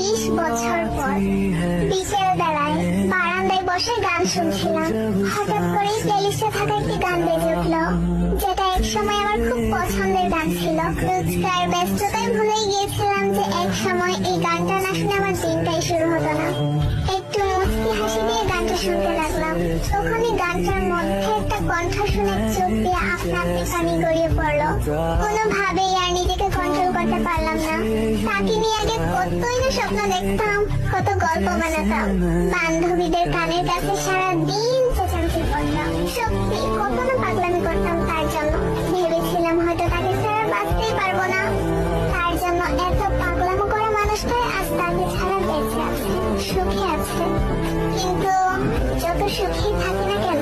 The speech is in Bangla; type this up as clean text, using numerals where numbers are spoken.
20 বছর পর বিকেল বেলায় বারান্দায় বসে গান শুনছিলাম। হঠাৎ করে প্লেলিস্টে থাকা একটি গান বেজে উঠলো, যেটা এক সময় আমার খুব পছন্দের গান ছিল। রোজকার ব্যস্ততায় ভুলেই গিয়েছিলাম যে এক সময় এই গানটা না শুনে আমার দিনটাই শুরু হতো না। একটু মুচকি হাসি দিয়ে গানটা শুনতে লাগলাম। তখনই গানটার মধ্যে একটা কণ্ঠ শুনে চোখ দিয়ে আপনা আপনি পানি গড়িয়ে পড়লো। কোনোভাবেই আর নিজেকে কন্ট্রোল করতে পারলাম না। তাকে নিয়ে আগে কতই না স্বপ্ন দেখতাম, কত গল্প বানাতাম, বান্ধবীদের কানের কাছে সারাদিন চেঁচামেচি করতাম। সত্যি কত না পাগলামি করতাম তার জন্য। ভেবেছিলাম হয়তো তাকে ছাড়া বাঁচতেই পারবো না। তার জন্য এত পাগলামো করা মানুষটাই আজ তাকে ছাড়া বেঁচে আছে, সুখে আছে। কিন্তু যত সুখী থাকি না কেন,